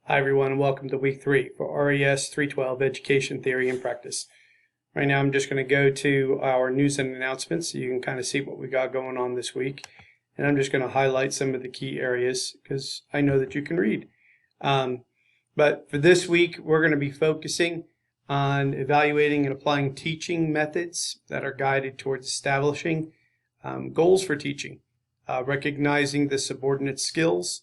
Hi everyone, welcome to week 3 for RES 312 Education Theory and Practice. Right now I'm just going to go to our news and announcements so you can kind of see what we got going on this week. And I'm just going to highlight some of the key areas because I know that you can read. But for this week we're going to be focusing on evaluating and applying teaching methods that are guided towards establishing goals for teaching, recognizing the subordinate skills,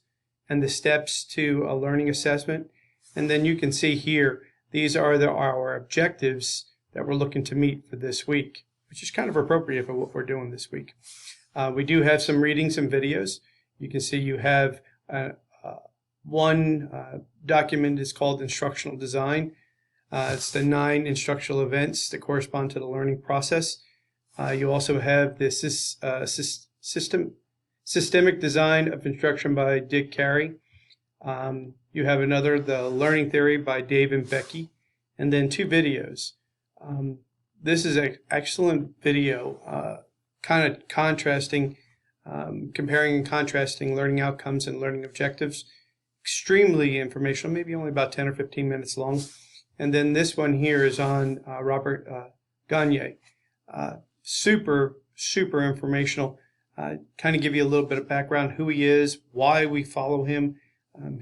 and the steps to a learning assessment. And then you can see here, these are our objectives that we're looking to meet for this week, which is kind of appropriate for what we're doing this week. We do have some readings and videos. You can see you have one document is called Instructional Design. It's the 9 instructional events that correspond to the learning process. You also have this Systemic Design of Instruction by Dick Carey. You have another, The Learning Theory by Dave and Becky, and then 2 videos. This is an excellent video, kind of contrasting, comparing and contrasting learning outcomes and learning objectives. Extremely informational, maybe only about 10 or 15 minutes long. And then this one here is on Robert Gagne. Super informational. Kind of give you a little bit of background, who he is, why we follow him,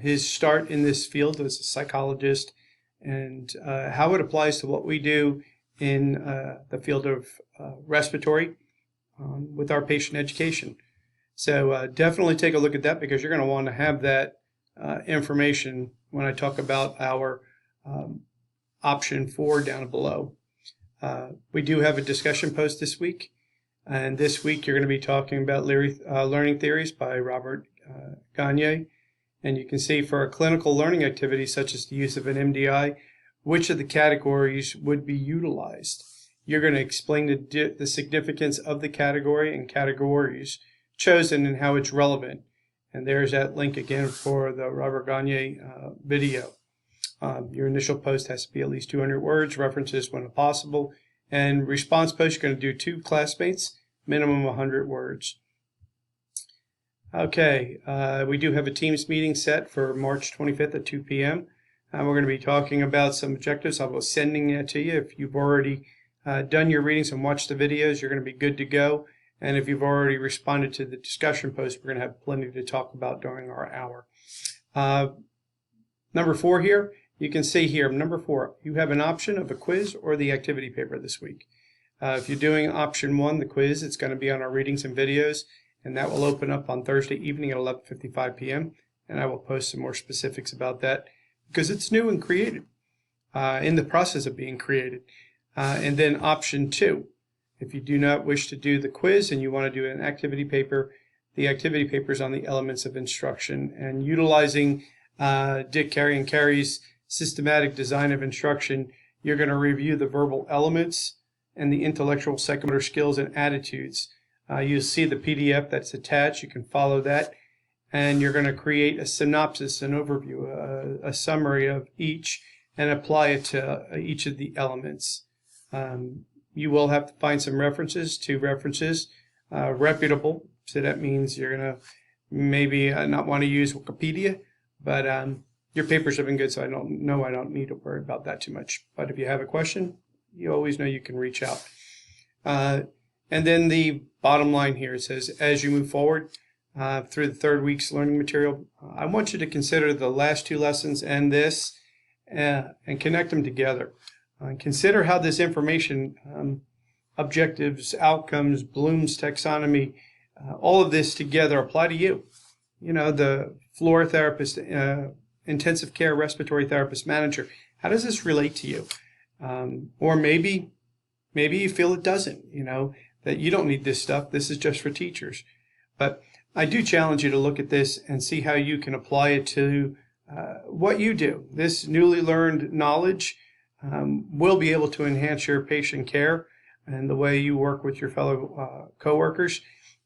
his start in this field as a psychologist, and how it applies to what we do in the field of respiratory with our patient education. So definitely take a look at that because you're going to want to have that information when I talk about our option 4 down below. We do have a discussion post this week. And this week you're going to be talking about learning theories by Robert Gagne. And you can see for a clinical learning activity such as the use of an MDI, which of the categories would be utilized. You're going to explain the significance of the category and categories chosen and how it's relevant. And there's that link again for the Robert Gagne video. Your initial post has to be at least 200 words, references when possible. And response post, you're going to do 2 classmates, minimum 100 words. Okay, we do have a Teams meeting set for March 25th at 2 p.m. We're going to be talking about some objectives. I'll be sending that to you. If you've already done your readings and watched the videos, you're going to be good to go. And if you've already responded to the discussion post, we're going to have plenty to talk about during our hour. Number 4 here. You can see here, number 4, you have an option of a quiz or the activity paper this week. If you're doing option 1, the quiz, it's going to be on our readings and videos, and that will open up on Thursday evening at 11:55 p.m. And I will post some more specifics about that because it's new and created, in the process of being created. And then option 2, if you do not wish to do the quiz and you want to do an activity paper, the activity paper is on the elements of instruction and utilizing Dick Carey and Carey's systematic design of instruction. You're going to review the verbal elements and the intellectual psychomotor skills and attitudes. You'll see the PDF that's attached. You can follow that. And you're going to create a synopsis, an overview, a summary of each, and apply it to each of the elements. You will have to find some references, 2 references, reputable. So that means you're going to maybe not want to use Wikipedia, but your papers have been good, so I don't need to worry about that too much. But if you have a question, you always know you can reach out. And then the bottom line here, it says, as you move forward through the 3rd week's learning material, I want you to consider the last 2 lessons and this and connect them together. Consider how this information, objectives, outcomes, Bloom's taxonomy, all of this together apply to you. You know, the floor therapist, intensive care respiratory therapist manager. How does this relate to you? Or maybe you feel it doesn't, that you don't need this stuff. This is just for teachers. But I do challenge you to look at this and see how you can apply it to what you do. This newly learned knowledge will be able to enhance your patient care and the way you work with your fellow coworkers.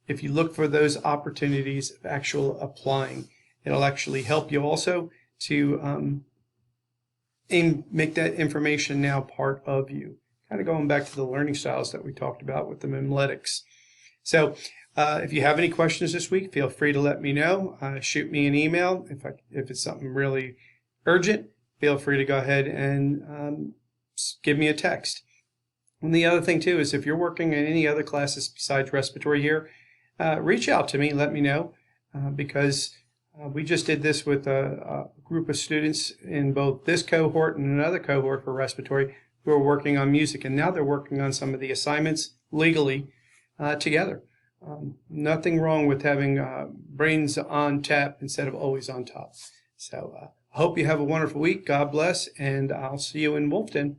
If you look for those opportunities of actual applying, it'll actually help you also to make that information now part of you. Kind of going back to the learning styles that we talked about with the memletics. So if you have any questions this week, feel free to let me know. Shoot me an email if it's something really urgent, feel free to go ahead and give me a text. And the other thing too is if you're working in any other classes besides respiratory here, reach out to me, let me know, because we just did this with a group of students in both this cohort and another cohort for respiratory who are working on music, and now they're working on some of the assignments legally together. Nothing wrong with having brains on tap instead of always on top. So I hope you have a wonderful week. God bless, and I'll see you in Wolfden.